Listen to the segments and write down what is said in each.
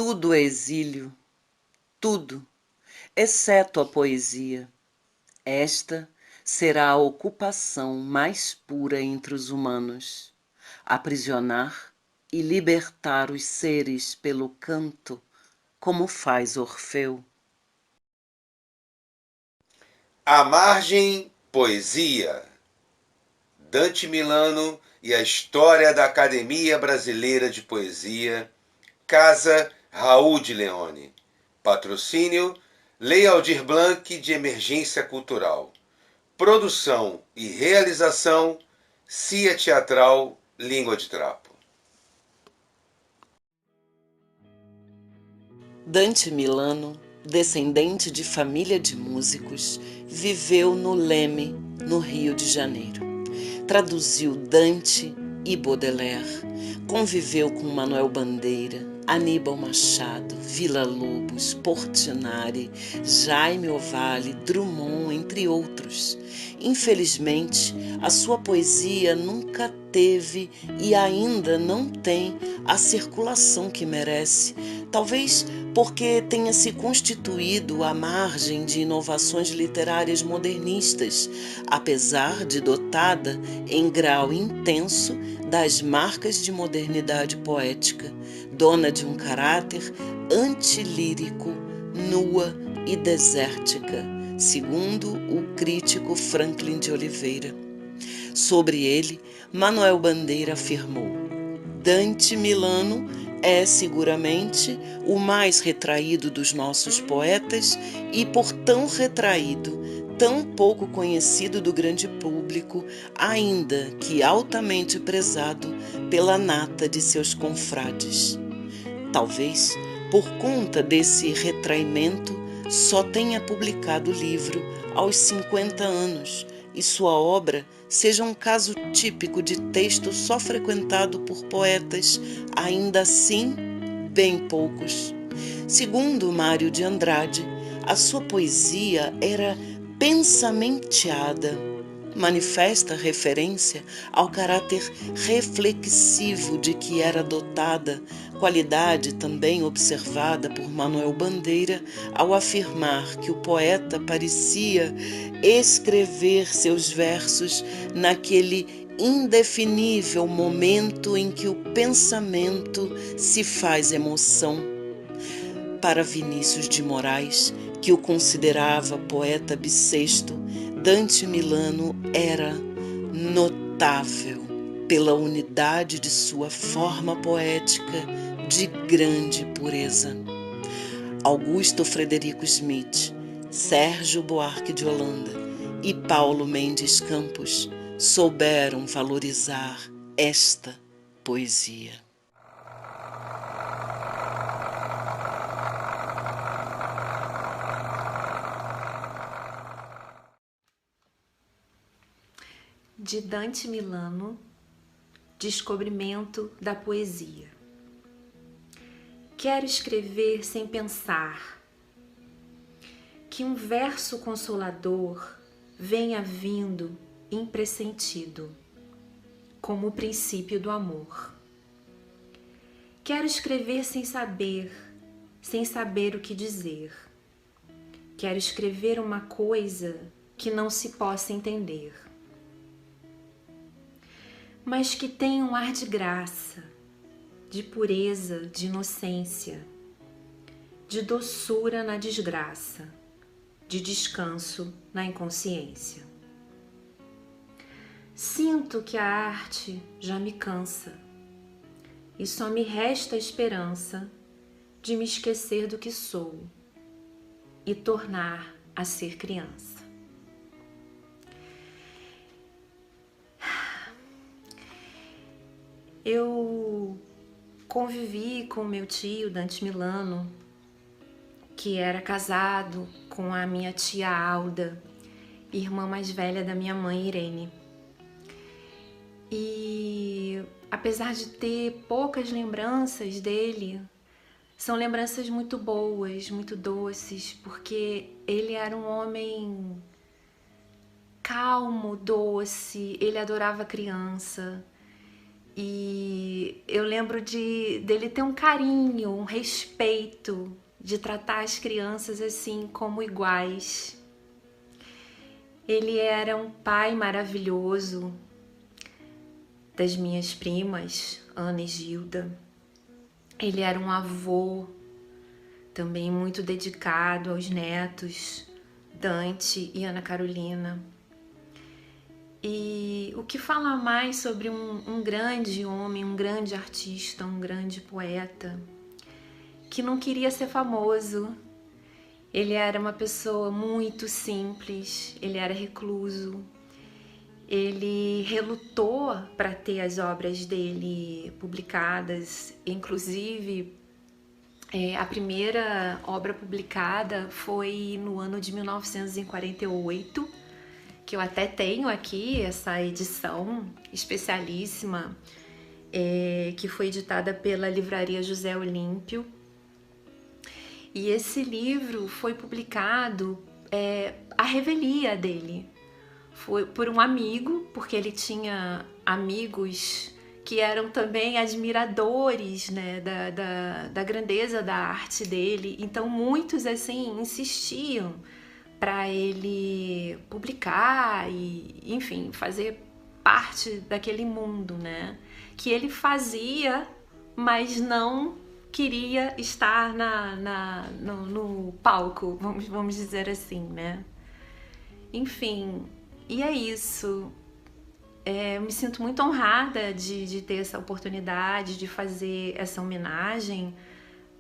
tudo é exílio, tudo, exceto a poesia. Esta será a ocupação mais pura entre os humanos, aprisionar e libertar os seres pelo canto, como faz Orfeu. À margem, poesia. Dante Milano e a história da Academia Brasileira de Poesia, Casa Raul de Leone. Patrocínio Lei Aldir Blanc de Emergência Cultural. Produção e realização CIA Teatral Língua de Trapo. Dante Milano, descendente de família de músicos, viveu no Leme, no Rio de Janeiro. Traduziu Dante e Baudelaire, conviveu com Manuel Bandeira, Aníbal Machado, Villa-Lobos, Portinari, Jaime Ovalle, Drummond, entre outros. Infelizmente, a sua poesia nunca teve e ainda não tem a circulação que merece, talvez porque tenha se constituído à margem de inovações literárias modernistas, apesar de dotada em grau intenso das marcas de modernidade poética, dona de um caráter antilírico, nua e desértica, segundo o crítico Franklin de Oliveira. Sobre ele, Manuel Bandeira afirmou: Dante Milano é seguramente o mais retraído dos nossos poetas e, por tão retraído, tão pouco conhecido do grande público, ainda que altamente prezado pela nata de seus confrades. Talvez, por conta desse retraimento, só tenha publicado o livro aos 50 anos e sua obra seja um caso típico de texto só frequentado por poetas, ainda assim, bem poucos. Segundo Mário de Andrade, a sua poesia era pensamenteada, manifesta referência ao caráter reflexivo de que era dotada, qualidade também observada por Manuel Bandeira ao afirmar que o poeta parecia escrever seus versos naquele indefinível momento em que o pensamento se faz emoção. Para Vinícius de Moraes, que o considerava poeta bissexto, Dante Milano era notável pela unidade de sua forma poética de grande pureza. Augusto Frederico Schmidt, Sérgio Buarque de Holanda e Paulo Mendes Campos souberam valorizar esta poesia. De Dante Milano, Descobrimento da Poesia. Quero escrever sem pensar, que um verso consolador venha vindo impressentido, como o princípio do amor. Quero escrever sem saber o que dizer. Quero escrever uma coisa que não se possa entender, mas que tenha um ar de graça, de pureza, de inocência, de doçura na desgraça, de descanso na inconsciência. Sinto que a arte já me cansa e só me resta a esperança de me esquecer do que sou e tornar a ser criança. Eu convivi com meu tio Dante Milano, que era casado com a minha tia Alda, irmã mais velha da minha mãe Irene. E apesar de ter poucas lembranças dele, são lembranças muito boas, muito doces, porque ele era um homem calmo, doce, ele adorava criança. E eu lembro dele ter um carinho, um respeito, de tratar as crianças assim como iguais. Ele era um pai maravilhoso das minhas primas, Ana e Gilda. Ele era um avô também muito dedicado aos netos, Dante e Ana Carolina. E o que fala mais sobre um grande homem, um grande artista, um grande poeta, que não queria ser famoso. Ele era uma pessoa muito simples, ele era recluso. Ele relutou para ter as obras dele publicadas, inclusive a primeira obra publicada foi no ano de 1948, que eu até tenho aqui essa edição especialíssima, que foi editada pela Livraria José Olímpio. E esse livro foi publicado, a revelia dele. Foi por um amigo, porque ele tinha amigos que eram também admiradores, né, da grandeza da arte dele. Então muitos assim insistiam para ele publicar e, enfim, fazer parte daquele mundo, né, que ele fazia, mas não queria estar no palco, vamos dizer assim, né. Enfim, e é isso. Eu me sinto muito honrada de ter essa oportunidade de fazer essa homenagem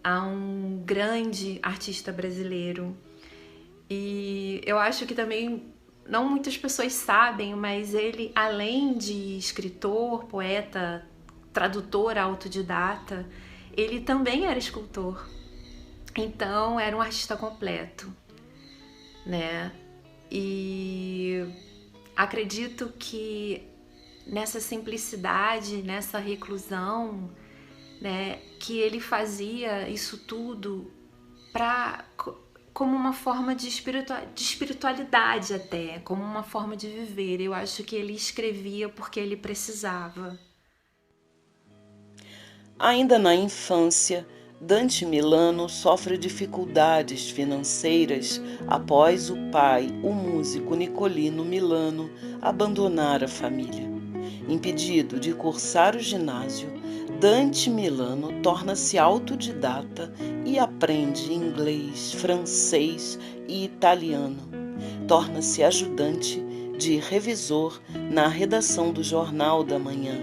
a um grande artista brasileiro. E eu acho que também não muitas pessoas sabem, mas ele, além de escritor, poeta, tradutor autodidata, ele também era escultor. Então era um artista completo, né? E acredito que nessa simplicidade, nessa reclusão, né, que ele fazia isso tudo como uma forma de espiritualidade até, como uma forma de viver. Eu acho que ele escrevia porque ele precisava. Ainda na infância, Dante Milano sofre dificuldades financeiras após o pai, o músico Nicolino Milano, abandonar a família. Impedido de cursar o ginásio, Dante Milano torna-se autodidata e aprende inglês, francês e italiano. Torna-se ajudante de revisor na redação do Jornal da Manhã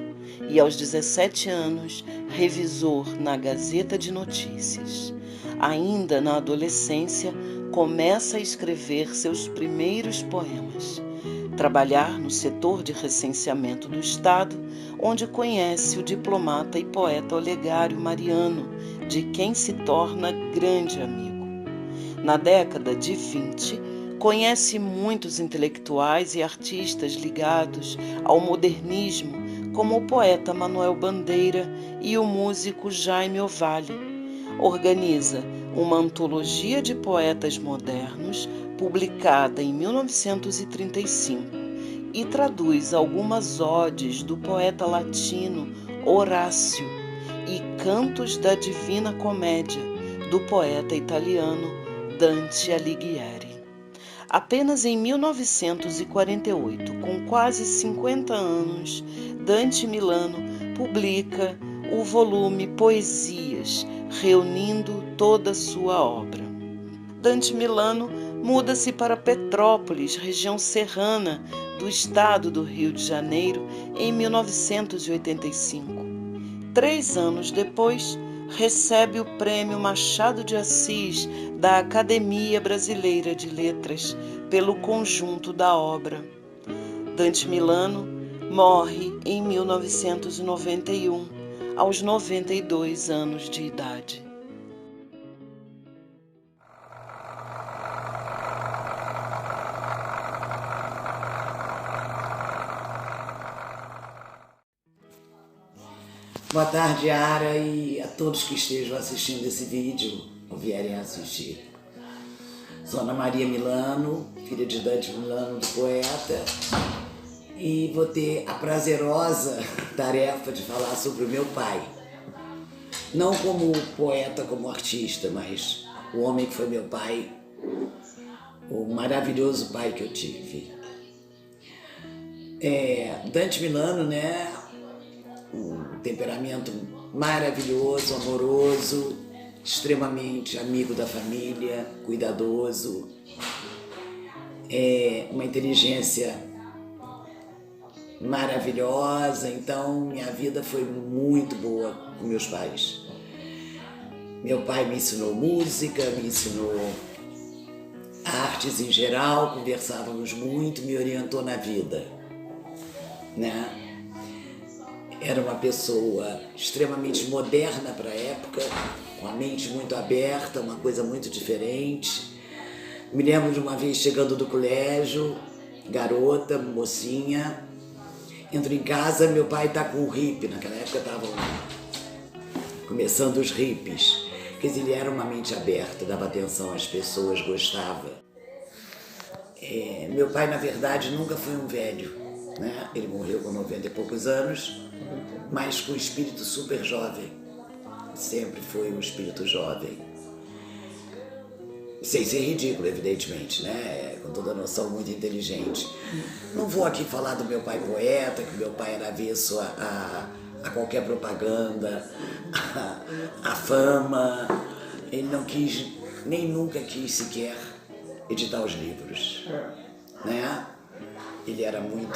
e, aos 17 anos, revisor na Gazeta de Notícias. Ainda na adolescência, começa a escrever seus primeiros poemas. Trabalhar no setor de recenseamento do Estado, onde conhece o diplomata e poeta Olegário Mariano, de quem se torna grande amigo. Na década de 20, conhece muitos intelectuais e artistas ligados ao modernismo, como o poeta Manuel Bandeira e o músico Jaime Ovalle. Organiza uma antologia de poetas modernos, publicada em 1935, e traduz algumas odes do poeta latino Horácio e cantos da Divina Comédia do poeta italiano Dante Alighieri. Apenas em 1948, com quase 50 anos, Dante Milano publica o volume Poesias, reunindo toda a sua obra. Dante Milano muda-se para Petrópolis, região serrana do estado do Rio de Janeiro, em 1985. 3 anos depois, recebe o Prêmio Machado de Assis da Academia Brasileira de Letras pelo conjunto da obra. Dante Milano morre em 1991, aos 92 anos de idade. Boa tarde, Yara, e a todos que estejam assistindo esse vídeo ou vierem assistir. Sou Ana Maria Milano, filha de Dante Milano, do poeta, e vou ter a prazerosa tarefa de falar sobre o meu pai. Não como poeta, como artista, mas o homem que foi meu pai, o maravilhoso pai que eu tive. Dante Milano, né? Um temperamento maravilhoso, amoroso, extremamente amigo da família, cuidadoso, uma inteligência maravilhosa. Então minha vida foi muito boa com meus pais. Meu pai me ensinou música, me ensinou artes em geral, conversávamos muito, me orientou na vida, né? Era uma pessoa extremamente moderna para a época, com a mente muito aberta, uma coisa muito diferente. Me lembro de uma vez chegando do colégio, garota, mocinha, entro em casa, meu pai está com um hippie, naquela época estavam começando os hippies. Quer dizer, ele era uma mente aberta, dava atenção às pessoas, gostava. Meu pai, na verdade, nunca foi um velho, né? Ele morreu com 90 e poucos anos, mas com um espírito super jovem. Sempre foi um espírito jovem. Sem ser ridículo, evidentemente, né? Com toda a noção, muito inteligente. Não vou aqui falar do meu pai poeta, que meu pai era avesso a qualquer propaganda, a fama. Ele não quis, nem nunca quis sequer editar os livros, né? Ele era muito,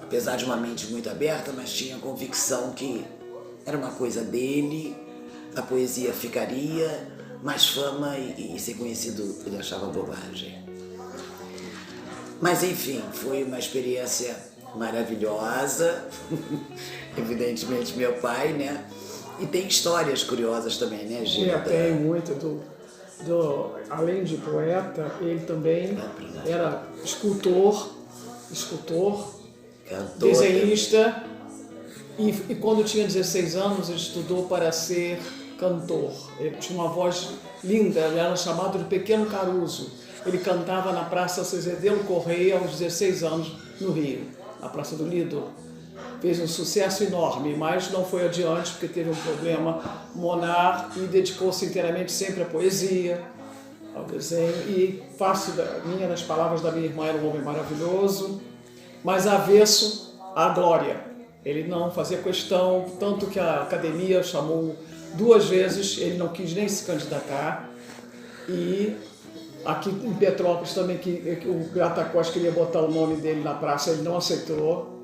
apesar de uma mente muito aberta, mas tinha convicção que era uma coisa dele, a poesia ficaria, mas fama e ser conhecido ele achava bobagem. Mas enfim, foi uma experiência maravilhosa, evidentemente meu pai, né? E tem histórias curiosas também, né, Gilda? Tem muito. Além de poeta, ele também era escultor, cantor, desenhista, e quando tinha 16 anos ele estudou para ser cantor. Ele tinha uma voz linda, ele era chamado de Pequeno Caruso. Ele cantava na Praça Zedelo Correia aos 16 anos no Rio, na Praça do Lido. Fez um sucesso enorme, mas não foi adiante porque teve um problema monar e dedicou-se inteiramente sempre à poesia, ao desenho. E faço das palavras da minha irmã, era um homem maravilhoso, mas avesso à glória. Ele não fazia questão, tanto que a academia chamou 2 vezes, ele não quis nem se candidatar. E aqui em Petrópolis também, que o Gratacós queria botar o nome dele na praça, ele não aceitou.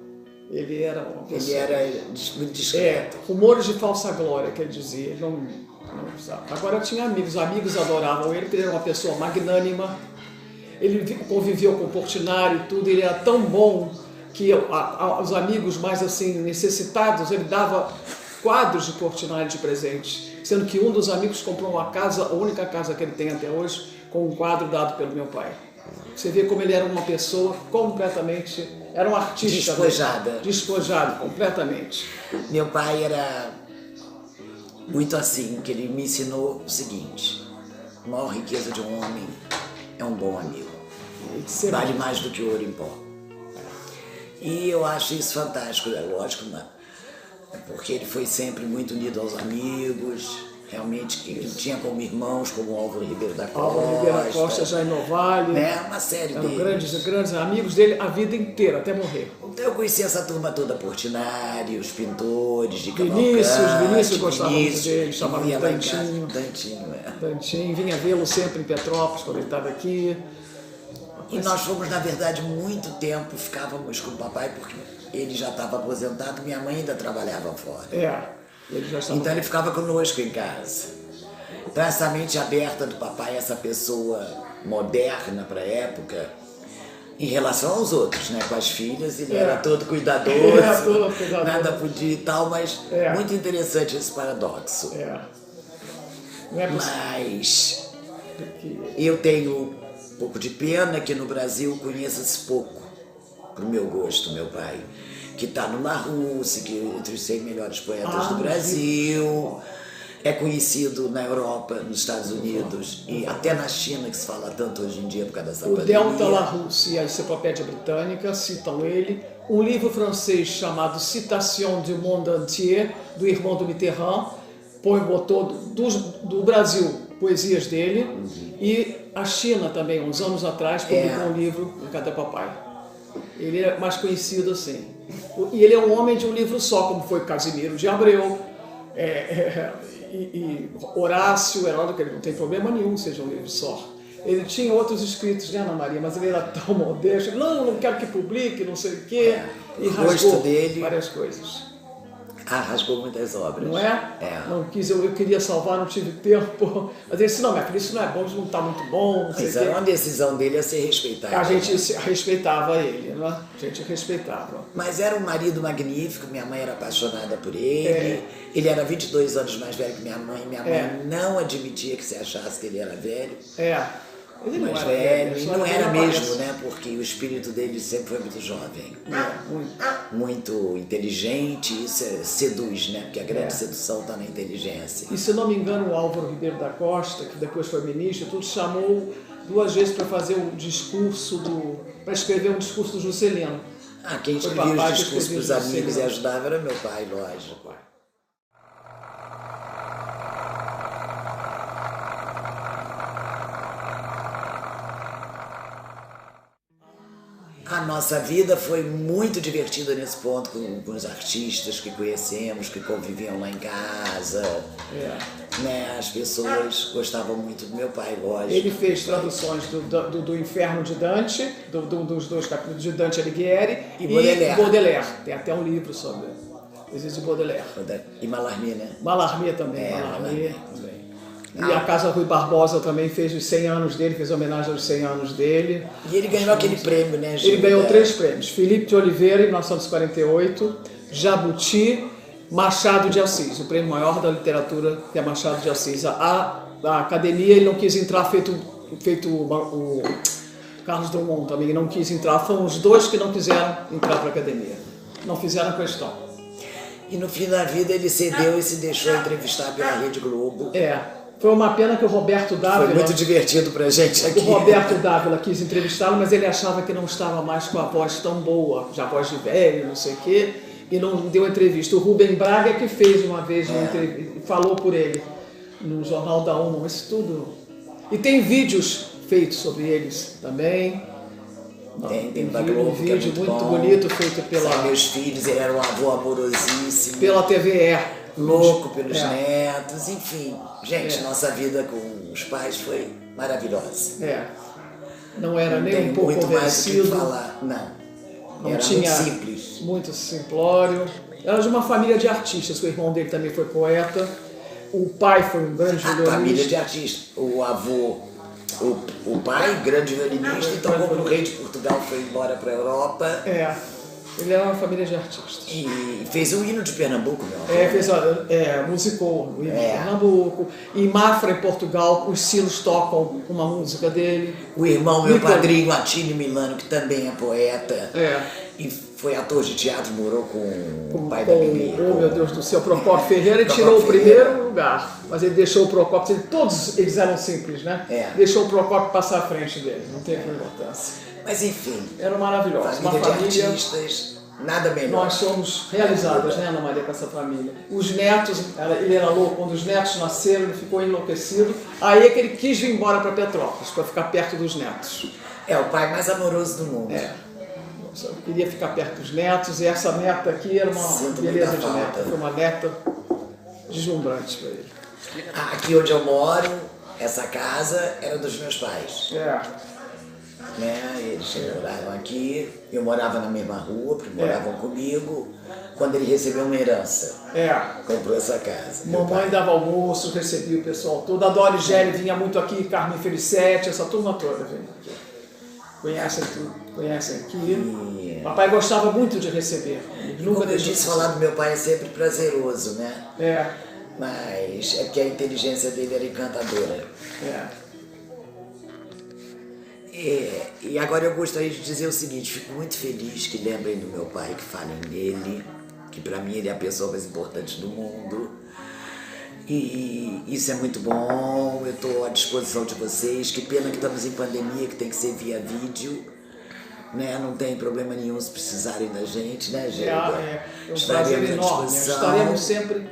Ele era uma pessoa... Ele era muito discreto. Rumores de falsa glória, que ele dizia. Ele não usava. Agora tinha amigos adoravam ele, porque ele era uma pessoa magnânima. Ele conviveu com o Portinari e tudo, ele era tão bom que aos amigos mais assim necessitados, ele dava quadros de Portinari de presente, sendo que um dos amigos comprou uma casa, a única casa que ele tem até hoje, com um quadro dado pelo meu pai. Você vê como ele era uma pessoa completamente... Era um artista. Despojado, completamente. Meu pai era muito assim, que ele me ensinou o seguinte: a maior riqueza de um homem é um bom amigo. Vale mais do que ouro em pó. E eu acho isso fantástico, é lógico, né? Porque ele foi sempre muito unido aos amigos. Realmente, que ele tinha como irmãos, como Álvaro Ribeiro da Costa. Álvaro Ribeiro da Costa, Jair Vale. Né? Uma série deles. Grandes amigos dele a vida inteira, até morrer. Então eu conheci essa turma toda, Portinari, os pintores de Cavalcante. Vinícius gostava muito dele, chamava de Dantinho. Dantinho, vinha vê-lo sempre em Petrópolis, quando ele estava aqui. E nós fomos, na verdade, muito tempo, ficávamos com o papai, porque ele já estava aposentado, minha mãe ainda trabalhava fora. Então ele ficava conosco em casa. Então essa mente aberta do papai, essa pessoa moderna para a época, em relação aos outros, né? Com as filhas, ele era todo cuidadoso, nada podia e tal, mas muito interessante esse paradoxo. Mas eu tenho um pouco de pena que no Brasil conheça-se pouco, pro meu gosto, meu pai, que está no Larousse, que é entre os 100 melhores poetas do Brasil, é conhecido na Europa, nos Estados Unidos e até na China, que se fala tanto hoje em dia por causa dessa pandemia. O Delta Larousse e a Enciclopédia Britânica citam ele um livro francês chamado Citation du Monde Entier, do irmão do Mitterrand, botou do Brasil poesias dele, e a China também, uns anos atrás, publicou um livro, Cadê Papai? Ele é mais conhecido assim. E ele é um homem de um livro só, como foi Casimiro de Abreu, e Horácio, Heródoto, que ele não tem problema nenhum, seja um livro só. Ele tinha outros escritos, né, Ana Maria? Mas ele era tão modesto, não quero que publique, não sei o quê. E rasgou dele, várias coisas. Rasgou muitas obras. Não é? Não quis, eu queria salvar, não tive tempo. Mas ele disse, não, minha filha, isso não é bom, isso não está muito bom. Não sei Mas era uma decisão dele a ser respeitada. A gente respeitava ele, né? A gente respeitava. Mas era um marido magnífico, minha mãe era apaixonada por ele. Ele era 22 anos mais velho que minha mãe. Minha mãe não admitia que se achasse que ele era velho. Ele não mais era velho, e não era mesmo, parece. né? Porque o espírito dele sempre foi muito jovem. Muito. Muito inteligente, isso seduz, né? Porque a grande sedução está na inteligência. E se não me engano, o Álvaro Ribeiro da Costa, que depois foi ministro, tudo chamou 2 vezes para fazer um discurso para escrever um discurso do Juscelino. Quem escrevia os discursos para os amigos e ajudava era meu pai, lógico. A nossa vida foi muito divertida nesse ponto com os artistas que conhecemos, que conviviam lá em casa. Né? As pessoas gostavam muito do meu pai, lógico. Ele fez traduções do Inferno de Dante, dos 2 capítulos de Dante Alighieri e Baudelaire. Tem até um livro sobre existe Baudelaire. E Mallarmé, né? Mallarmé também. Mallarmé também. E a Casa Rui Barbosa também fez os 100 anos dele, fez homenagem aos 100 anos dele. E ele ganhou aquele prêmio, né, Gilda? Ele ganhou 3 prêmios. Felipe de Oliveira, em 1948, Jabuti, Machado de Assis, o prêmio maior da literatura, que é Machado de Assis. A academia, ele não quis entrar, feito o Carlos Drummond também, não quis entrar. Foram os 2 que não quiseram entrar para a academia. Não fizeram questão. E no fim da vida ele cedeu e se deixou entrevistar pela Rede Globo. Foi uma pena que o Roberto Dávila... Foi muito divertido pra gente aqui. O Roberto Dávila quis entrevistá-lo, mas ele achava que não estava mais com a voz tão boa, já voz de velho, não sei o quê, e não deu entrevista. O Rubem Braga que fez uma vez uma entrevista, falou por ele no Jornal da Uma, isso tudo. E tem vídeos feitos sobre eles também. Tem da Globo, um vídeo que é muito bonito feito pela... São meus filhos, ele era um avô amorosíssimo. Pela TVE. Louco pelos netos, enfim. Gente, nossa vida com os pais foi maravilhosa. Não era nem um pouco convencido. Mais o que falar. Não era tinha muito simples. Muito simplório. Era de uma família de artistas, o irmão dele também foi poeta. O pai foi um grande violinista. Família de artistas. O avô, o pai, grande violinista, então como o rei de Portugal foi embora para a Europa. Ele era uma família de artistas. E fez o hino de Pernambuco, meu avô. Musicou o hino de Pernambuco. Em Mafra, em Portugal, os sinos tocam uma música dele. O irmão, meu padrinho, Atílio Milano, que também é poeta. E foi ator de teatro, morou com o pai da Bibi. Oh, meu Deus do céu, Procópio Ferreira, ele tirou o primeiro lugar. Mas ele deixou o Procópio, todos eles eram simples, né? Deixou o Procópio passar à frente dele, não teve importância. Mas enfim, era maravilhosa. Família de artistas, nada melhor. Nós somos realizadas, né, Ana Maria, com essa família. Os netos, ele era louco, quando os netos nasceram, ele ficou enlouquecido. Aí é que ele quis vir embora para Petrópolis, para ficar perto dos netos. O pai mais amoroso do mundo. Eu queria ficar perto dos netos, e essa neta aqui era uma beleza de neta. Foi uma neta deslumbrante para ele. Aqui onde eu moro, essa casa era dos meus pais. Eles moravam aqui, eu morava na mesma rua, porque moravam comigo. Quando ele recebeu uma herança, comprou essa casa. Mamãe dava almoço, recebia o pessoal todo. A Dori Gelli vinha muito aqui, Carmen Felicetti, essa turma toda vinha aqui. Conhecem aqui. Papai gostava muito de receber. Como eu disse, falar do meu pai é sempre prazeroso, né? Mas é porque a inteligência dele era encantadora. E agora eu gostaria de dizer o seguinte, fico muito feliz que lembrem do meu pai, que falem nele, que para mim ele é a pessoa mais importante do mundo. E isso é muito bom, eu estou à disposição de vocês. Que pena que estamos em pandemia, que tem que ser via vídeo, né? Não tem problema nenhum se precisarem da gente, né, Gilda? É um prazer enorme. Estaremos sempre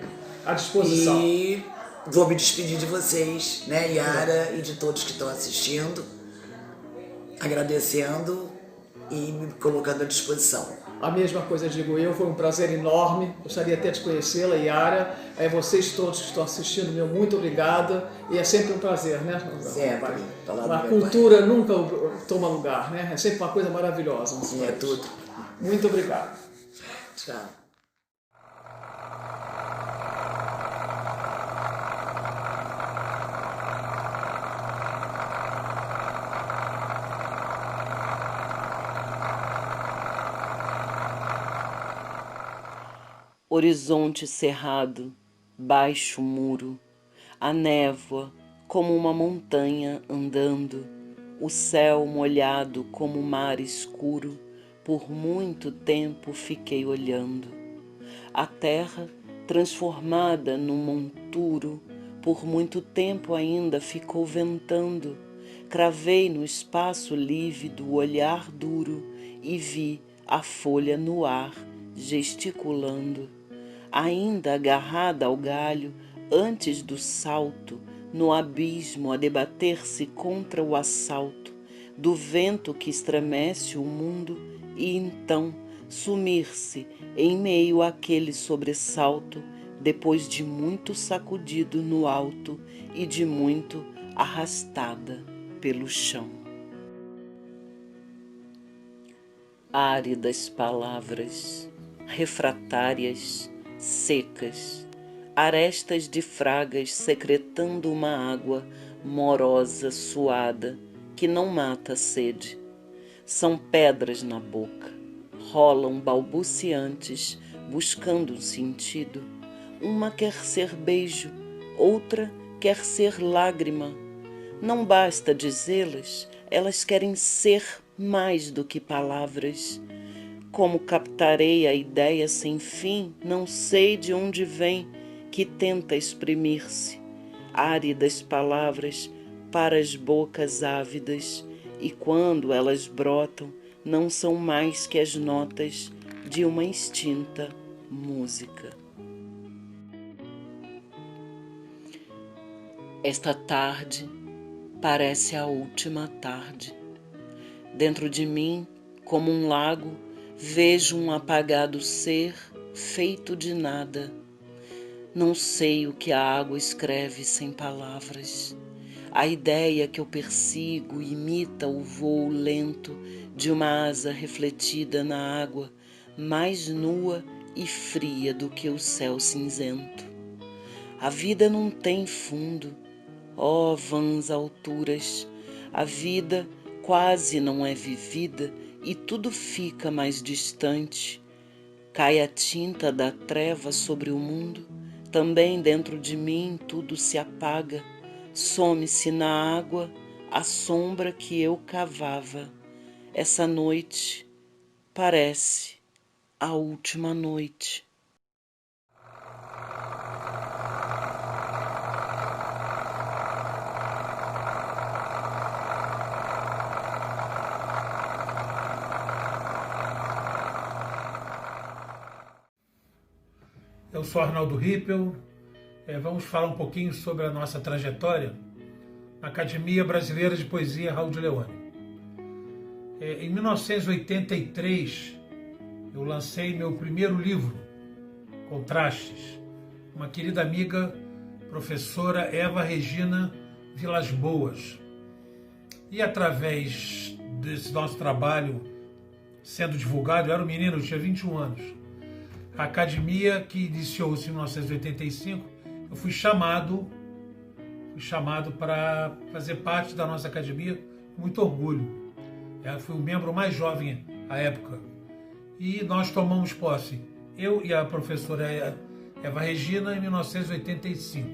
à disposição. E vou me despedir de vocês, né, Yara, e de todos que estão assistindo, agradecendo e me colocando à disposição. A mesma coisa digo eu, foi um prazer enorme, gostaria até de conhecê-la, Yara. Vocês todos que estão assistindo, meu muito obrigada. E é sempre um prazer, né? Sempre. A cultura nunca toma lugar, né? É sempre uma coisa maravilhosa. Sim, é tudo. Muito obrigado. Tchau. Horizonte cerrado, baixo muro, a névoa como uma montanha andando, o céu molhado como o mar escuro, por muito tempo fiquei olhando. A terra transformada num monturo, por muito tempo ainda ficou ventando. Cravei no espaço lívido o olhar duro e vi a folha no ar gesticulando. Ainda agarrada ao galho, antes do salto, no abismo a debater-se contra o assalto do vento que estremece o mundo e então sumir-se em meio àquele sobressalto, depois de muito sacudido no alto e de muito arrastada pelo chão. Áridas palavras, refratárias, secas, arestas de fragas secretando uma água morosa, suada, que não mata a sede. São pedras na boca, rolam balbuciantes, buscando um sentido. Uma quer ser beijo, outra quer ser lágrima. Não basta dizê-las, elas querem ser mais do que palavras. Como captarei a ideia sem fim, não sei de onde vem, que tenta exprimir-se. Áridas palavras para as bocas ávidas, e quando elas brotam, não são mais que as notas de uma extinta música. Esta tarde parece a última tarde. Dentro de mim, como um lago, vejo um apagado ser feito de nada. Não sei o que a água escreve sem palavras. A ideia que eu persigo imita o voo lento de uma asa refletida na água, mais nua e fria do que o céu cinzento. A vida não tem fundo, ó vãs alturas. A vida quase não é vivida e tudo fica mais distante. Cai a tinta da treva sobre o mundo, também dentro de mim tudo se apaga. Some-se na água a sombra que eu cavava. Essa noite parece a última noite. Eu sou Arnaldo Rippel. Vamos falar um pouquinho sobre a nossa trajetória na Academia Brasileira de Poesia Raul de Leone. Em 1983, eu lancei meu primeiro livro, Contrastes. Uma querida amiga, professora Eva Regina Vilas Boas. E através desse nosso trabalho sendo divulgado, eu era um menino, eu tinha 21 anos. A academia, que iniciou-se em 1985, eu fui chamado para fazer parte da nossa academia com muito orgulho. Eu fui o membro mais jovem à época. E nós tomamos posse, eu e a professora Eva Regina, em 1985.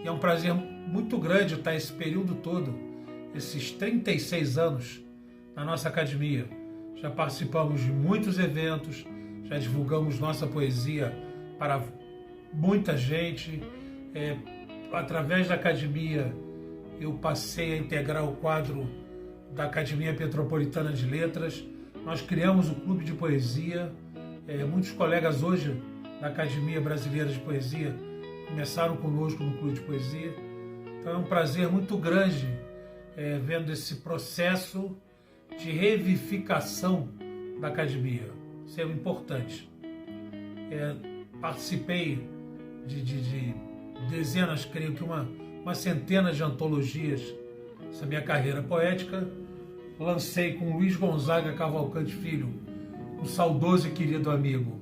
E é um prazer muito grande estar esse período todo, esses 36 anos, na nossa academia. Já participamos de muitos eventos, já divulgamos nossa poesia para muita gente. Através da academia, eu passei a integrar o quadro da Academia Petropolitana de Letras. Nós criamos o Clube de Poesia. Muitos colegas hoje da Academia Brasileira de Poesia começaram conosco no Clube de Poesia. Então é um prazer muito grande vendo esse processo de revivificação da Academia. Isso é importante. Participei de dezenas, creio que uma centena de antologias nessa minha carreira poética. Lancei com Luiz Gonzaga Cavalcante Filho, um saudoso e querido amigo,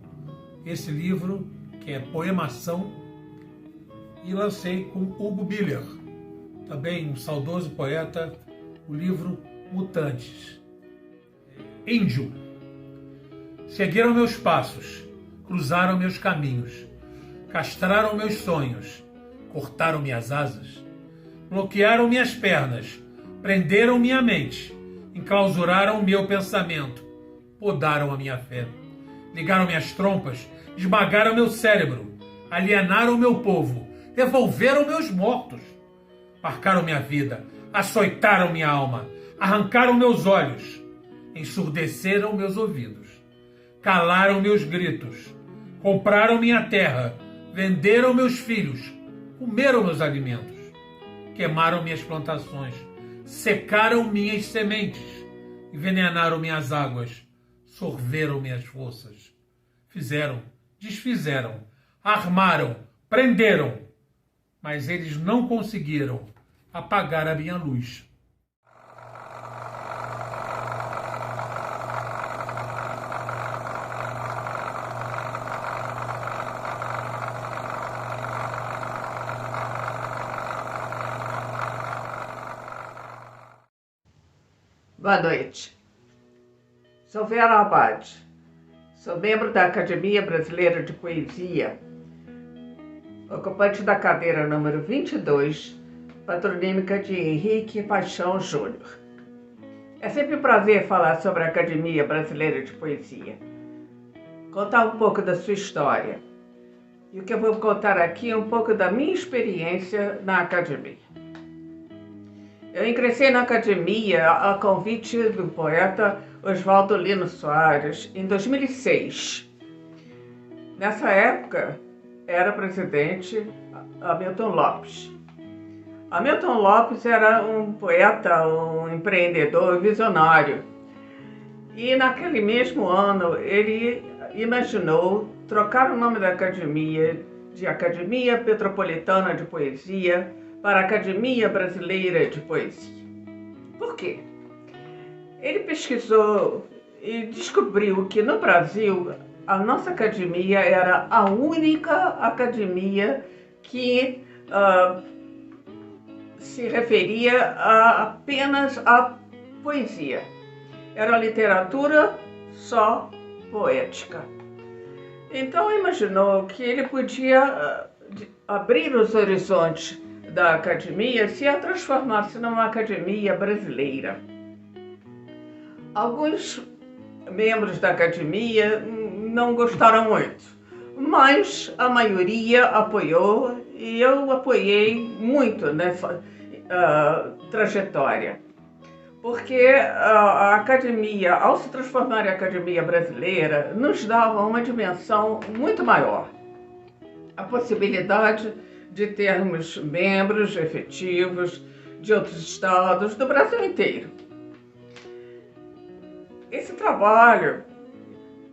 esse livro, que é Poemação, e lancei com Hugo Biller, também um saudoso poeta, o livro Mutantes. Índio. Seguiram meus passos, cruzaram meus caminhos, castraram meus sonhos, cortaram minhas asas, bloquearam minhas pernas, prenderam minha mente, enclausuraram meu pensamento, podaram a minha fé, ligaram minhas trompas, esmagaram meu cérebro, alienaram meu povo, devolveram meus mortos, marcaram minha vida, açoitaram minha alma, arrancaram meus olhos, ensurdeceram meus ouvidos, calaram meus gritos, compraram minha terra, venderam meus filhos, comeram meus alimentos, queimaram minhas plantações, secaram minhas sementes, envenenaram minhas águas, sorveram minhas forças, fizeram, desfizeram, armaram, prenderam, mas eles não conseguiram apagar a minha luz. Boa noite. Sou Vera Abad. Sou membro da Academia Brasileira de Poesia, ocupante da cadeira número 22, patronímica de Henrique Paixão Júnior. É sempre um prazer falar sobre a Academia Brasileira de Poesia, contar um pouco da sua história. E o que eu vou contar aqui é um pouco da minha experiência na Academia. Eu ingressei na Academia a convite do poeta Oswaldo Lino Soares em 2006. Nessa época, era presidente Hamilton Lopes. Hamilton Lopes era um poeta, um empreendedor visionário. E naquele mesmo ano, ele imaginou trocar o nome da Academia de Academia Petropolitana de Poesia para a Academia Brasileira de Poesia. Por quê? Ele pesquisou e descobriu que no Brasil a nossa academia era a única academia que se referia apenas à poesia. Era literatura só poética. Então imaginou que ele podia abrir os horizontes da academia se a transformasse numa academia brasileira. Alguns membros da academia não gostaram muito, mas a maioria apoiou e eu apoiei muito nessa trajetória. Porque a academia, ao se transformar em academia brasileira, nos dava uma dimensão muito maior. A possibilidade de termos membros efetivos de outros estados do Brasil inteiro. Esse trabalho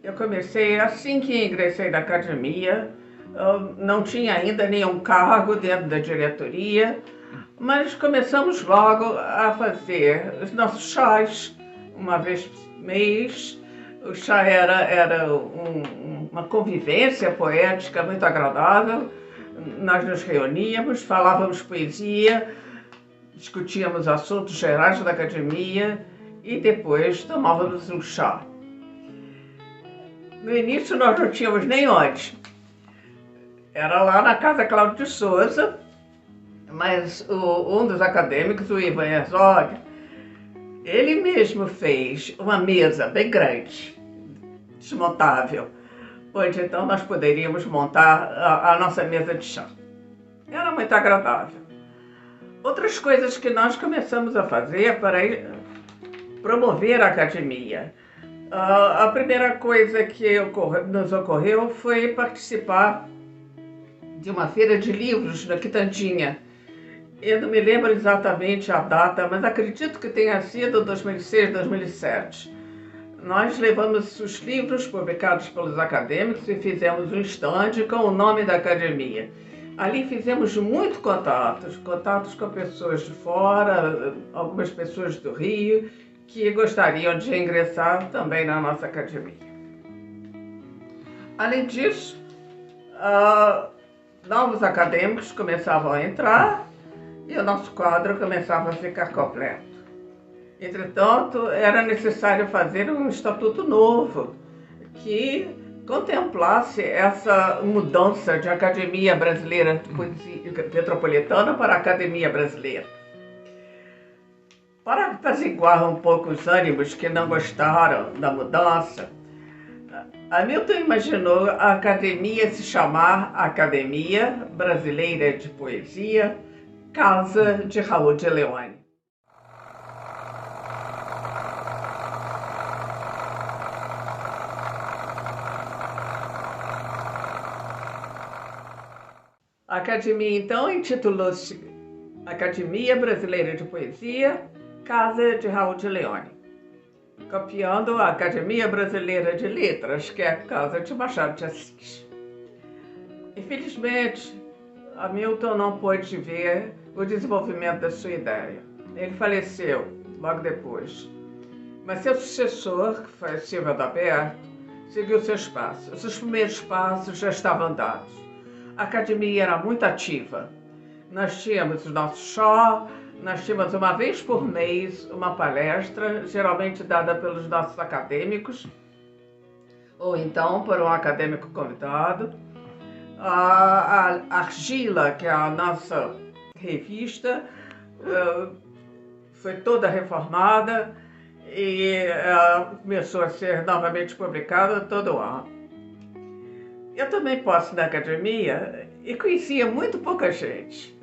eu comecei assim que ingressei na academia. Eu não tinha ainda nenhum cargo dentro da diretoria, mas começamos logo a fazer os nossos chás, uma vez por mês. O chá era uma convivência poética muito agradável. Nós nos reuníamos, falávamos poesia, discutíamos assuntos gerais da academia e depois tomávamos um chá. No início nós não tínhamos nem onde. Era lá na Casa Cláudio de Souza, mas um dos acadêmicos, o Ivan Herzog, ele mesmo fez uma mesa bem grande, desmontável, onde então nós poderíamos montar a nossa mesa de chá. Era muito agradável. Outras coisas que nós começamos a fazer para promover a academia. A primeira coisa que nos ocorreu foi participar de uma feira de livros na Quitandinha. Eu não me lembro exatamente a data, mas acredito que tenha sido 2006, 2007. Nós levamos os livros publicados pelos acadêmicos e fizemos um stand com o nome da academia. Ali fizemos muitos contatos com pessoas de fora, algumas pessoas do Rio, que gostariam de ingressar também na nossa academia. Além disso, novos acadêmicos começavam a entrar e o nosso quadro começava a ficar completo. Entretanto, era necessário fazer um estatuto novo que contemplasse essa mudança de Academia Brasileira de Poesia Petropolitana para a Academia Brasileira. Para apaziguar um pouco os ânimos que não gostaram da mudança, Hamilton imaginou a academia se chamar Academia Brasileira de Poesia, Casa de Raul de Leone. A academia, então, intitulou-se Academia Brasileira de Poesia, Casa de Raul de Leone, copiando a Academia Brasileira de Letras, que é a Casa de Machado de Assis. Infelizmente, Hamilton não pôde ver o desenvolvimento da sua ideia. Ele faleceu logo depois, mas seu sucessor, que foi Silvio Adalberto, seguiu seus passos. Os primeiros passos já estavam dados. A academia era muito ativa. Nós tínhamos o nosso show, nós tínhamos uma vez por mês uma palestra, geralmente dada pelos nossos acadêmicos, ou então por um acadêmico convidado. A Argila, que é a nossa revista, foi toda reformada e começou a ser novamente publicada todo ano. Eu também posso ir na academia e conhecia muito pouca gente.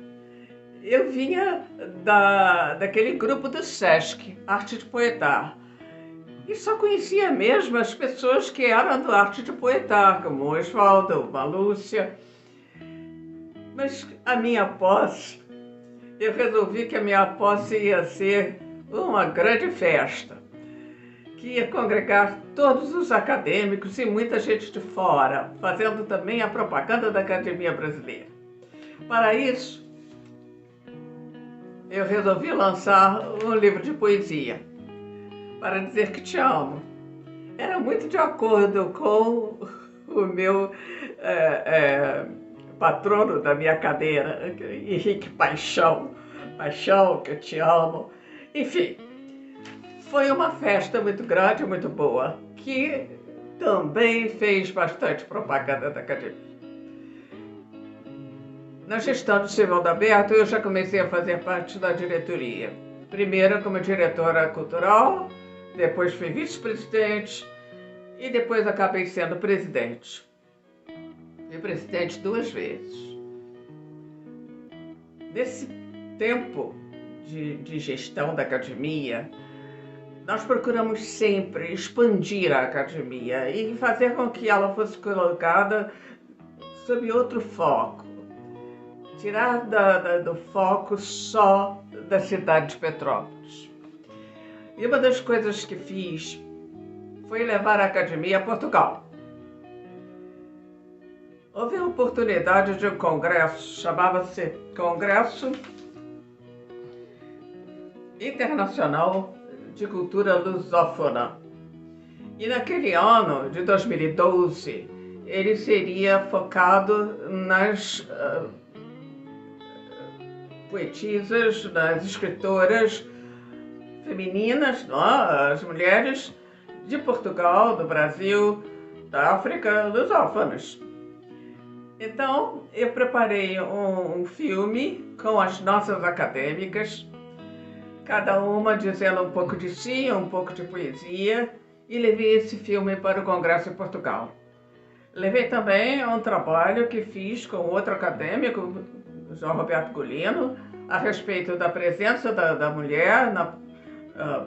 Eu vinha daquele grupo do Sesc, Arte de Poetar, e só conhecia mesmo as pessoas que eram do Arte de Poetar, como o Oswaldo, a Lúcia. Mas a minha posse, eu resolvi que a minha posse ia ser uma grande festa, que ia congregar todos os acadêmicos e muita gente de fora, fazendo também a propaganda da Academia Brasileira. Para isso, eu resolvi lançar um livro de poesia, Para Dizer Que Te Amo. Era muito de acordo com o meu patrono da minha cadeira, Henrique Paixão, que eu te amo. Enfim, foi uma festa muito grande, muito boa, que também fez bastante propaganda da academia. Na gestão do Silvio Adalberto, eu já comecei a fazer parte da diretoria. Primeiro como diretora cultural, depois fui vice-presidente e depois acabei sendo presidente. Fui presidente 2 vezes. Nesse tempo de gestão da academia, nós procuramos sempre expandir a academia e fazer com que ela fosse colocada sob outro foco. Tirar do foco só da cidade de Petrópolis. E uma das coisas que fiz foi levar a academia a Portugal. Houve a oportunidade de um congresso, chamava-se Congresso Internacional de Cultura Lusófona. E naquele ano, de 2012, ele seria focado nas poetisas, nas escritoras femininas, as mulheres de Portugal, do Brasil, da África, lusófonas. Então, eu preparei um filme com as nossas acadêmicas, cada uma dizendo um pouco de si, um pouco de poesia, e levei esse filme para o Congresso em Portugal. Levei também um trabalho que fiz com outro acadêmico, João Roberto Golino, a respeito da presença da mulher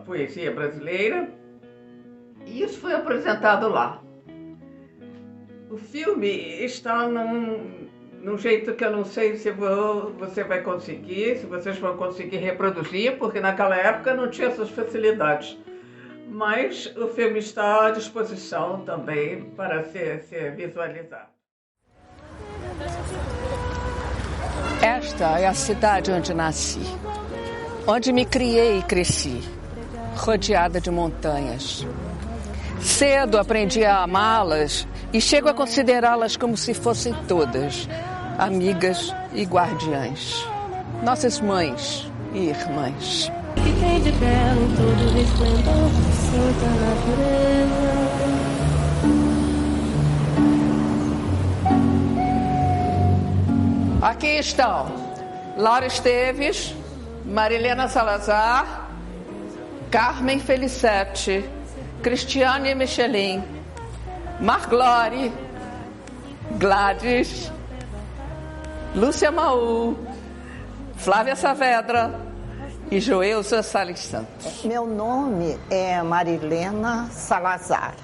poesia brasileira, e isso foi apresentado lá. O filme está num jeito que eu não sei se você vai conseguir, se vocês vão conseguir reproduzir, porque naquela época não tinha essas facilidades. Mas o filme está à disposição também para ser visualizado. Esta é a cidade onde nasci, onde me criei e cresci, rodeada de montanhas. Cedo aprendi a amá-las e chego a considerá-las como se fossem todas amigas e guardiãs, nossas mães e irmãs. Que tem de belo em todo o resplendor de santa natureza. Aqui estão Laura Esteves, Marilena Salazar, Carmen Felicete, Cristiane Michelin, Marglore, Gladys, Lúcia Maú, Flávia Saavedra e Joelza Salles Santos. Meu nome é Marilena Salazar.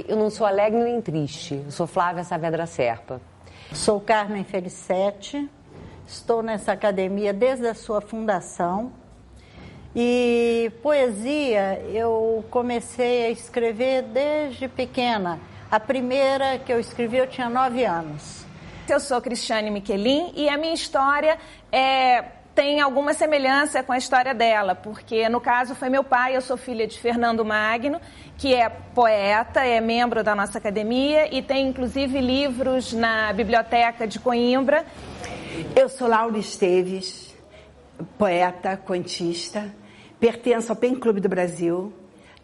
Eu não sou alegre nem triste, eu sou Flávia Saavedra Serpa. Sou Carmen Felicete, estou nessa academia desde a sua fundação. E poesia eu comecei a escrever desde pequena. A primeira que eu escrevi eu tinha 9 anos. Eu sou Cristiane Michelin e a minha história tem alguma semelhança com a história dela, porque no caso foi meu pai, eu sou filha de Fernando Magno, que é poeta, é membro da nossa academia e tem inclusive livros na Biblioteca de Coimbra. Eu sou Laura Esteves, poeta, contista, pertenço ao PEN Clube do Brasil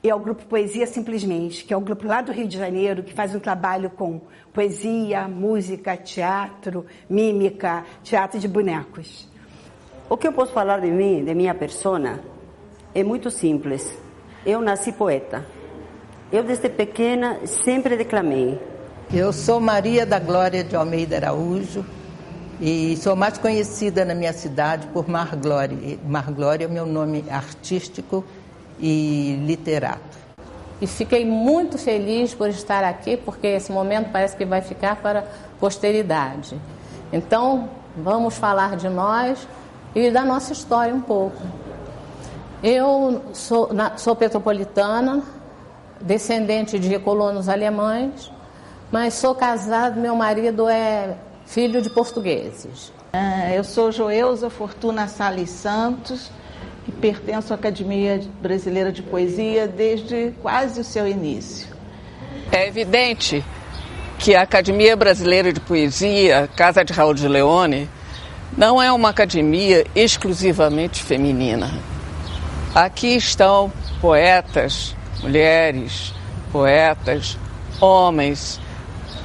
e ao grupo Poesia Simplesmente, que é um grupo lá do Rio de Janeiro que faz um trabalho com poesia, música, teatro, mímica, teatro de bonecos. O que eu posso falar de mim, de minha persona, é muito simples. Eu nasci poeta. Eu, desde pequena, sempre declamei. Eu sou Maria da Glória de Almeida Araújo e sou mais conhecida na minha cidade por Marglore. Marglore é o meu nome artístico e literato. E fiquei muito feliz por estar aqui, porque esse momento parece que vai ficar para a posteridade. Então, vamos falar de nós e da nossa história um pouco. Eu sou petropolitana, descendente de colonos alemães, mas sou casada, meu marido é filho de portugueses. Eu sou Joelza Fortuna Salles Santos e pertenço à Academia Brasileira de Poesia desde quase o seu início. É evidente que a Academia Brasileira de Poesia, Casa de Raul de Leone, não é uma academia exclusivamente feminina. Aqui estão poetas, mulheres, poetas, homens,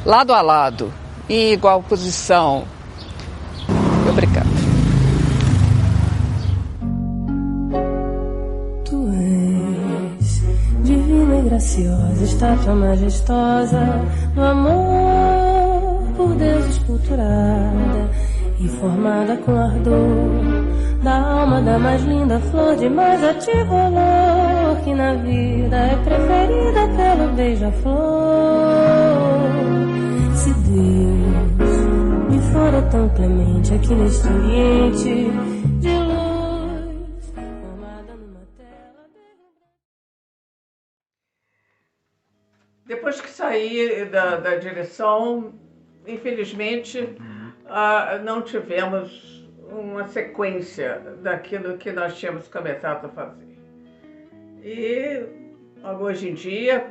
lado a lado, em igual posição. Obrigada. Tu és divina e graciosa, estátua majestosa, do amor por Deus esculturada e formada com ardor, da alma da mais linda flor, de mais ativo olor, que na vida é preferida pelo beija-flor. Se Deus me fora tão clemente aqui neste ambiente de luz, formada numa tela. Depois que saí da direção, infelizmente, não tivemos uma sequência daquilo que nós tínhamos começado a fazer. E hoje em dia,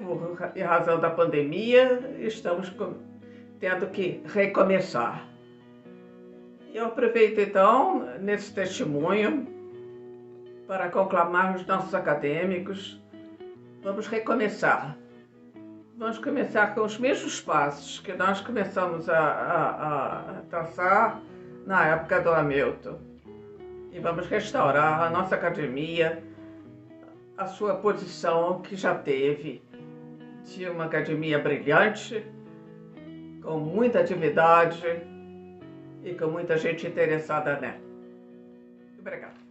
em razão da pandemia, estamos tendo que recomeçar. Eu aproveito então, nesse testemunho, para conclamar os nossos acadêmicos, vamos recomeçar. Vamos começar com os mesmos passos que nós começamos a traçar na época do Hamilton. E vamos restaurar a nossa academia, a sua posição que já teve, de uma academia brilhante, com muita atividade e com muita gente interessada nela. Obrigada.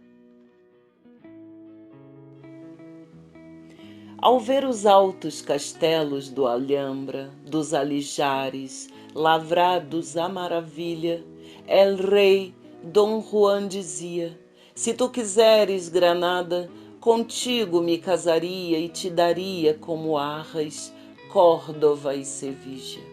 Ao ver os altos castelos do Alhambra, dos Alijares, lavrados à maravilha, el rei Dom Juan dizia: se tu quiseres, Granada, contigo me casaria e te daria como Arras, Córdova e Sevilla.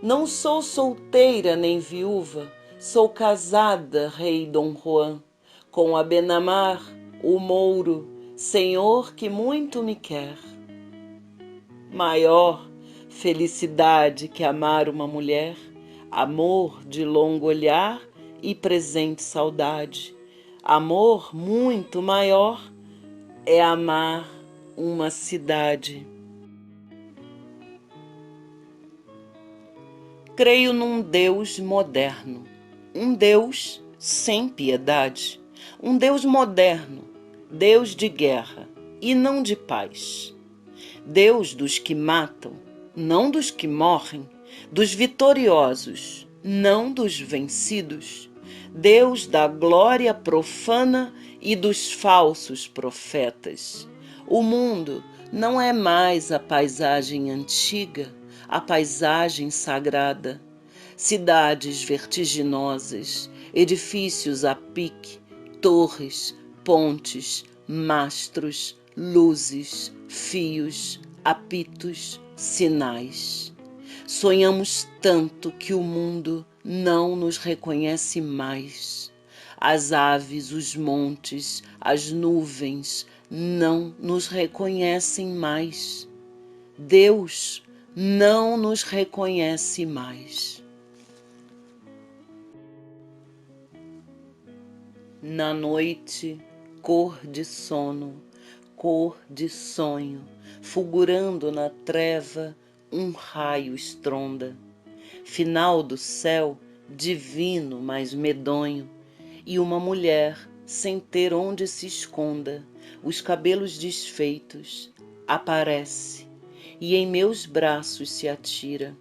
Não sou solteira nem viúva, sou casada, rei Dom Juan, com Abenamar, o mouro, senhor que muito me quer. Maior felicidade que amar uma mulher, amor de longo olhar e presente saudade. Amor muito maior é amar uma cidade. Creio num Deus moderno, um Deus sem piedade, um Deus moderno, Deus de guerra e não de paz. Deus dos que matam, não dos que morrem, dos vitoriosos, não dos vencidos. Deus da glória profana e dos falsos profetas. O mundo não é mais a paisagem antiga, a paisagem sagrada. Cidades vertiginosas, edifícios a pique, torres, pontes, mastros, luzes, fios, apitos, sinais. Sonhamos tanto que o mundo não nos reconhece mais. As aves, os montes, as nuvens não nos reconhecem mais. Deus não nos reconhece mais. Na noite, cor de sono, cor de sonho, fulgurando na treva, um raio estronda. Final do céu, divino, mas medonho, e uma mulher, sem ter onde se esconda, os cabelos desfeitos, aparece, e em meus braços se atira.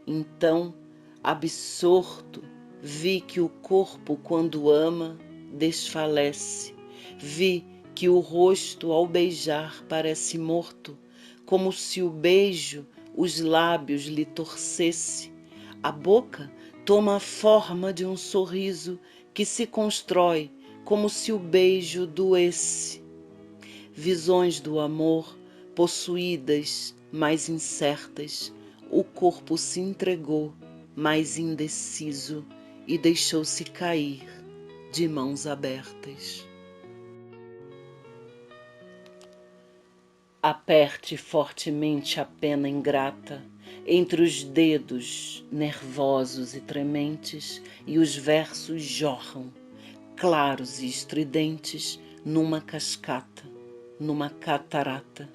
Então, absorto, vi que o corpo, quando ama, desfalece. Vi que o rosto, ao beijar, parece morto, como se o beijo os lábios lhe torcesse. A boca toma a forma de um sorriso que se constrói como se o beijo doesse. Visões do amor, possuídas, mais incertas, o corpo se entregou, mais indeciso, e deixou-se cair de mãos abertas. Aperte fortemente a pena ingrata entre os dedos nervosos e trementes, e os versos jorram, claros e estridentes, numa cascata, numa catarata.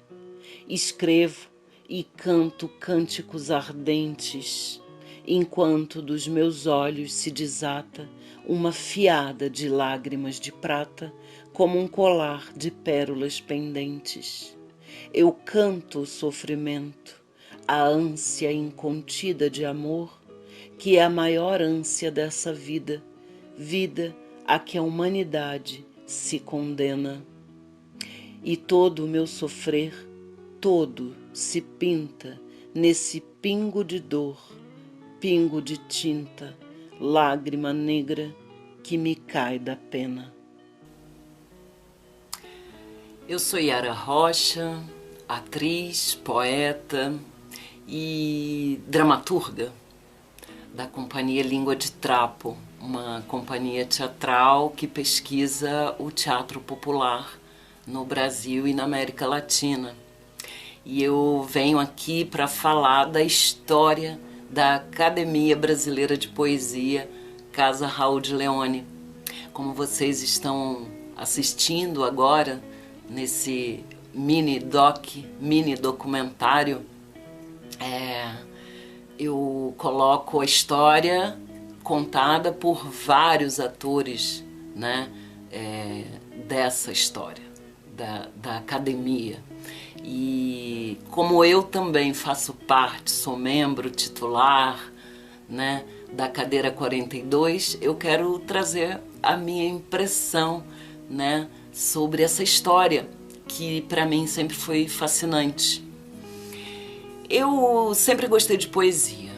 Escrevo e canto cânticos ardentes, enquanto dos meus olhos se desata uma fiada de lágrimas de prata, como um colar de pérolas pendentes. Eu canto o sofrimento, a ânsia incontida de amor, que é a maior ânsia dessa vida, vida a que a humanidade se condena. E todo o meu sofrer, todo se pinta nesse pingo de dor, pingo de tinta, lágrima negra que me cai da pena. Eu sou Yara Rocha, atriz, poeta e dramaturga da Companhia Língua de Trapo, uma companhia teatral que pesquisa o teatro popular no Brasil e na América Latina. E eu venho aqui para falar da história da Academia Brasileira de Poesia, Casa Raul de Leone. Como vocês estão assistindo agora nesse mini documentário, eu coloco a história contada por vários atores, né, dessa história da academia. E como eu também faço parte, sou membro titular, né, da cadeira 42, eu quero trazer a minha impressão, né, sobre essa história que para mim sempre foi fascinante. Eu sempre gostei de poesia.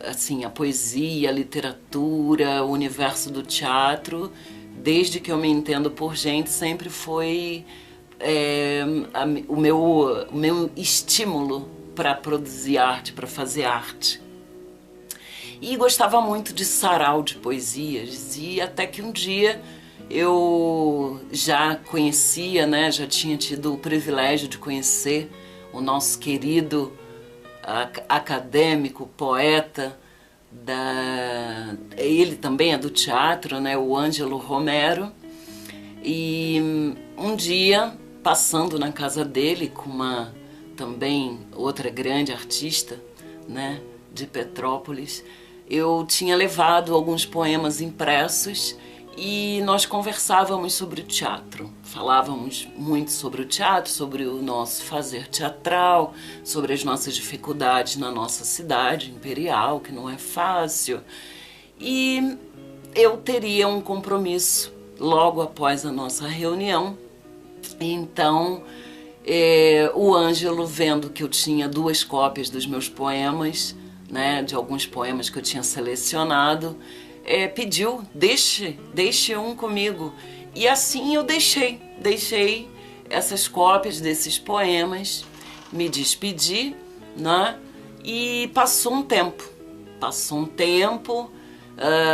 Assim, a poesia, a literatura, o universo do teatro, desde que eu me entendo por gente, sempre foi o meu estímulo para produzir arte, para fazer arte. E gostava muito de sarau de poesias, e até que um dia eu já conhecia, né, já tinha tido o privilégio de conhecer o nosso querido acadêmico, poeta, ele também é do teatro, né, o Ângelo Romero. E um dia, passando na casa dele com uma também outra grande artista, né, de Petrópolis, eu tinha levado alguns poemas impressos e nós conversávamos sobre o teatro. Falávamos muito sobre o teatro, sobre o nosso fazer teatral, sobre as nossas dificuldades na nossa cidade imperial, que não é fácil. E eu teria um compromisso logo após a nossa reunião. Então, o Ângelo, vendo que eu tinha 2 cópias dos meus poemas, né, de alguns poemas que eu tinha selecionado, pediu, deixe um comigo. E assim eu deixei essas cópias desses poemas, me despedi, né, e passou um tempo,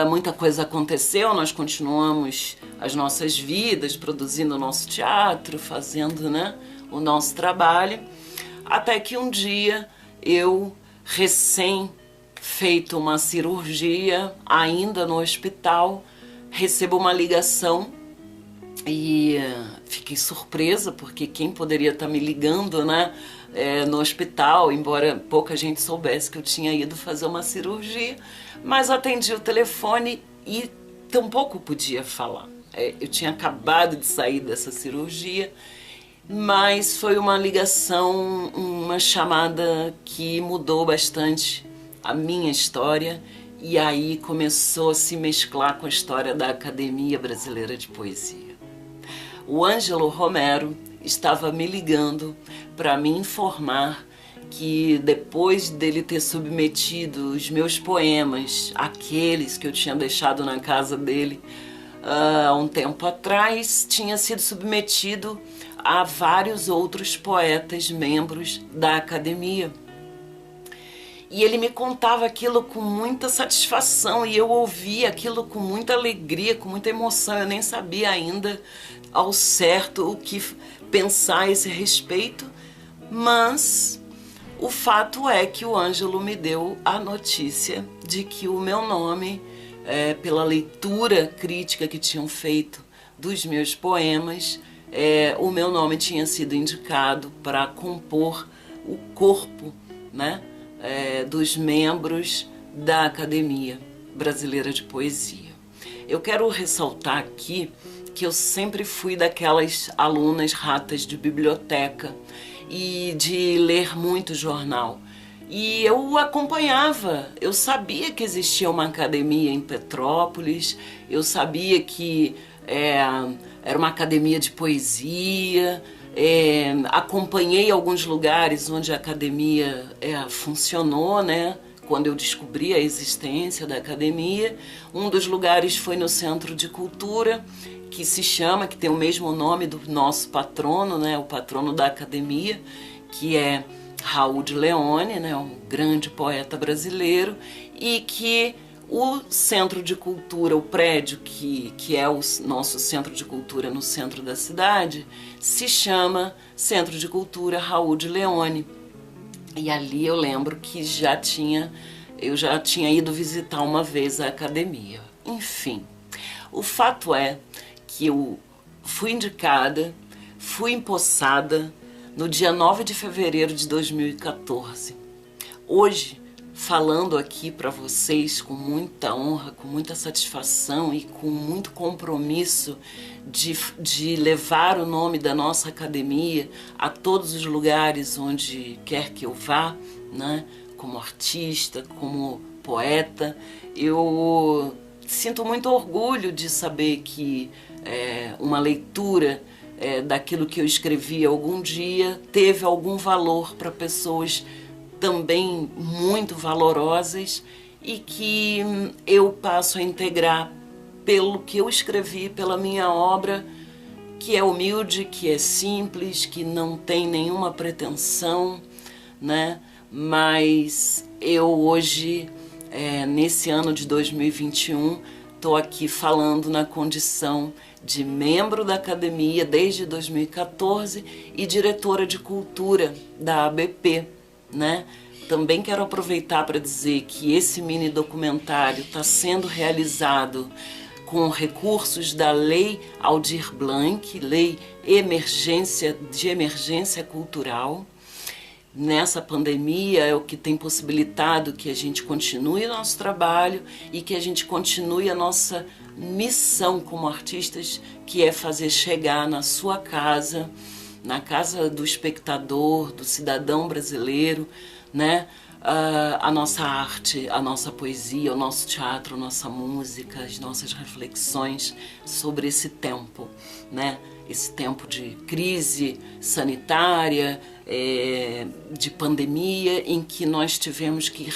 muita coisa aconteceu, nós continuamos as nossas vidas, produzindo o nosso teatro, fazendo, né, o nosso trabalho, até que um dia eu, recém feito uma cirurgia, ainda no hospital, recebo uma ligação e fiquei surpresa, porque quem poderia estar me ligando, né, no hospital, embora pouca gente soubesse que eu tinha ido fazer uma cirurgia, mas atendi o telefone e tampouco podia falar. Eu tinha acabado de sair dessa cirurgia, mas foi uma ligação, uma chamada que mudou bastante a minha história, e aí começou a se mesclar com a história da Academia Brasileira de Poesia. O Ângelo Romero estava me ligando para me informar que depois dele ter submetido os meus poemas, aqueles que eu tinha deixado na casa dele há um tempo atrás, tinha sido submetido a vários outros poetas membros da academia. E ele me contava aquilo com muita satisfação e eu ouvia aquilo com muita alegria, com muita emoção. Eu nem sabia ainda ao certo o que pensar a esse respeito, mas o fato é que o Ângelo me deu a notícia de que o meu nome, pela leitura crítica que tinham feito dos meus poemas, o meu nome tinha sido indicado para compor o corpo, né, dos membros da Academia Brasileira de Poesia. Eu quero ressaltar aqui que eu sempre fui daquelas alunas ratas de biblioteca e de ler muito jornal. E eu acompanhava, eu sabia que existia uma academia em Petrópolis, eu sabia que era uma academia de poesia, acompanhei alguns lugares onde a academia funcionou, né? Quando eu descobri a existência da academia. Um dos lugares foi no Centro de Cultura, que tem o mesmo nome do nosso patrono, né? O patrono da academia, que é Raul de Leone, né? Um grande poeta brasileiro, e que o Centro de Cultura, o prédio que é o nosso Centro de Cultura no centro da cidade, se chama Centro de Cultura Raul de Leone. E ali eu lembro que eu já tinha ido visitar uma vez a academia. Enfim, o fato é que eu fui indicada, fui empossada no dia 9 de fevereiro de 2014. Hoje, falando aqui para vocês com muita honra, com muita satisfação e com muito compromisso de levar o nome da nossa academia a todos os lugares onde quer que eu vá, né? Como artista, como poeta, eu sinto muito orgulho de saber que uma leitura daquilo que eu escrevi algum dia teve algum valor para pessoas também muito valorosas e que eu passo a integrar pelo que eu escrevi, pela minha obra, que é humilde, que é simples, que não tem nenhuma pretensão, né? Mas eu hoje, nesse ano de 2021, estou aqui falando na condição de membro da academia desde 2014 e diretora de cultura da ABP, né? Também quero aproveitar para dizer que esse mini documentário está sendo realizado com recursos da Lei Aldir Blanc, Lei de Emergência Cultural. Nessa pandemia é o que tem possibilitado que a gente continue o nosso trabalho e que a gente continue a nossa missão como artistas, que é fazer chegar na sua casa, na casa do espectador, do cidadão brasileiro, né? A nossa arte, a nossa poesia, o nosso teatro, a nossa música, as nossas reflexões sobre esse tempo, né? Esse tempo de crise sanitária, de pandemia, em que nós tivemos que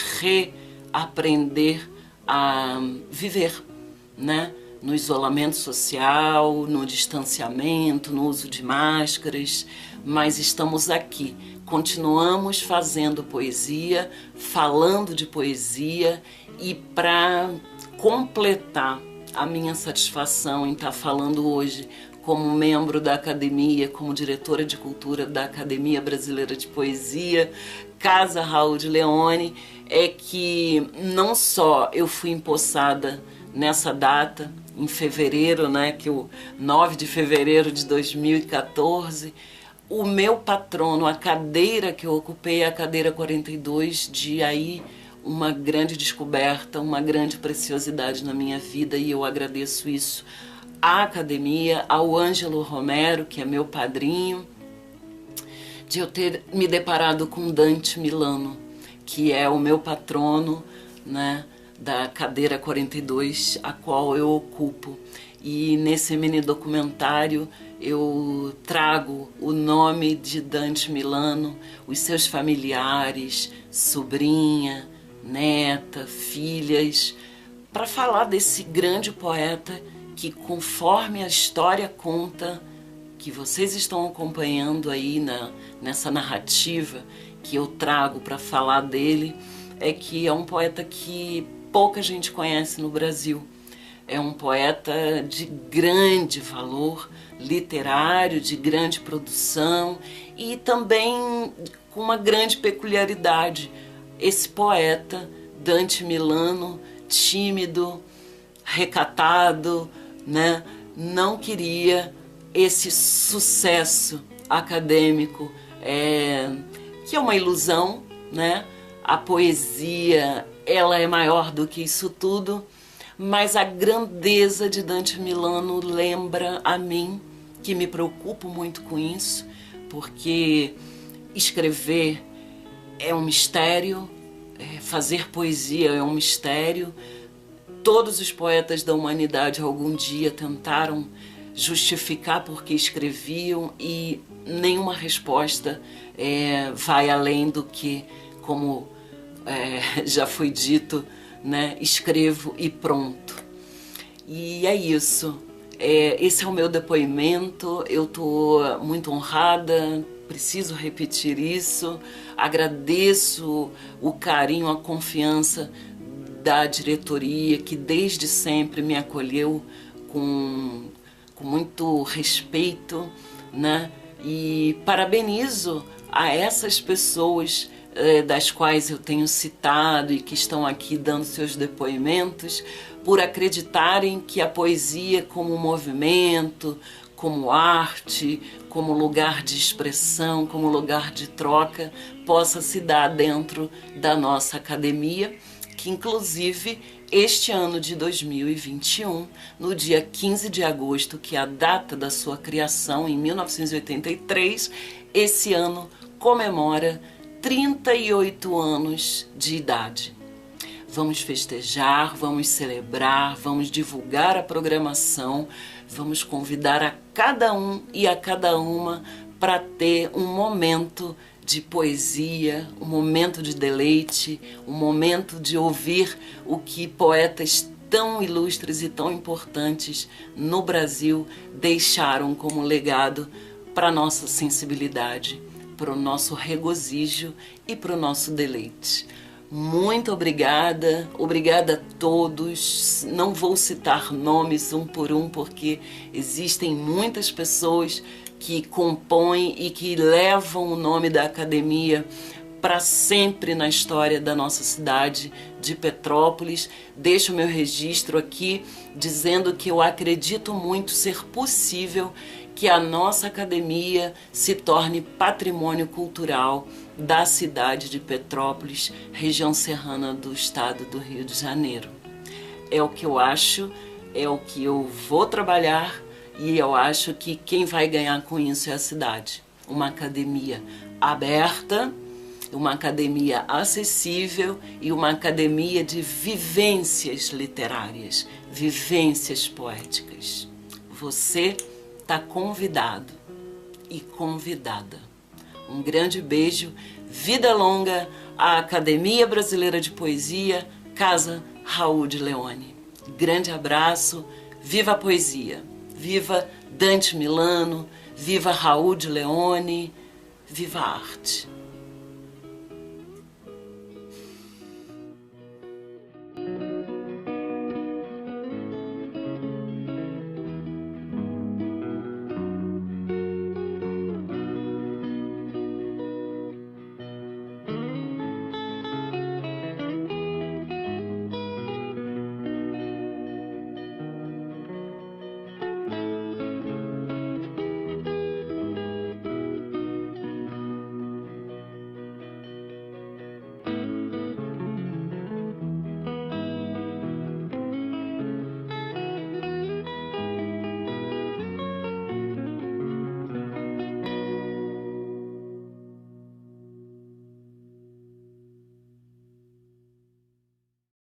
reaprender a viver, né? No isolamento social, no distanciamento, no uso de máscaras, mas estamos aqui. Continuamos fazendo poesia, falando de poesia, e para completar a minha satisfação em estar falando hoje como membro da academia, como diretora de cultura da Academia Brasileira de Poesia, Casa Raul de Leone, é que não só eu fui empossada nessa data, em fevereiro, né, que o 9 de fevereiro de 2014, o meu patrono, a cadeira que eu ocupei, a cadeira 42, de aí uma grande descoberta, uma grande preciosidade na minha vida, e eu agradeço isso à academia, ao Ângelo Romero, que é meu padrinho, de eu ter me deparado com Dante Milano, que é o meu patrono, né, da cadeira 42, a qual eu ocupo. E nesse mini documentário eu trago o nome de Dante Milano, os seus familiares, sobrinha, neta, filhas, para falar desse grande poeta que, conforme a história conta, que vocês estão acompanhando aí nessa narrativa que eu trago para falar dele, é que é um poeta que pouca gente conhece no Brasil. É um poeta de grande valor literário, de grande produção e também com uma grande peculiaridade. Esse poeta, Dante Milano, tímido, recatado, né, não queria esse sucesso acadêmico, que é uma ilusão, né? A poesia, ela é maior do que isso tudo, mas a grandeza de Dante Milano lembra a mim, que me preocupo muito com isso, porque escrever é um mistério, fazer poesia é um mistério. Todos os poetas da humanidade algum dia tentaram justificar por que escreviam e nenhuma resposta vai além do que, como já foi dito, né, escrevo e pronto. E é isso. Esse é o meu depoimento. Eu estou muito honrada, preciso repetir isso. Agradeço o carinho, a confiança da diretoria, que desde sempre me acolheu com muito respeito, né? E parabenizo a essas pessoas das quais eu tenho citado e que estão aqui dando seus depoimentos, por acreditarem que a poesia como movimento, como arte, como lugar de expressão, como lugar de troca, possa se dar dentro da nossa academia, que inclusive este ano de 2021, no dia 15 de agosto, que é a data da sua criação, em 1983, esse ano comemora 38 anos de idade. Vamos festejar, vamos celebrar, vamos divulgar a programação, vamos convidar a cada um e a cada uma para ter um momento de poesia, um momento de deleite, um momento de ouvir o que poetas tão ilustres e tão importantes no Brasil deixaram como legado para a nossa sensibilidade, para o nosso regozijo e para o nosso deleite. Muito obrigada, obrigada a todos. Não vou citar nomes um por um, porque existem muitas pessoas que compõem e que levam o nome da academia para sempre na história da nossa cidade de Petrópolis. Deixo o meu registro aqui dizendo que eu acredito muito ser possível que a nossa academia se torne patrimônio cultural da cidade de Petrópolis, região serrana do estado do Rio de Janeiro. É o que eu acho, é o que eu vou trabalhar, e eu acho que quem vai ganhar com isso é a cidade. Uma academia aberta, uma academia acessível e uma academia de vivências literárias, vivências poéticas. Você está convidado e convidada. Um grande beijo, vida longa à Academia Brasileira de Poesia, Casa Raul de Leone. Grande abraço, viva a poesia, viva Dante Milano, viva Raul de Leone, viva a arte.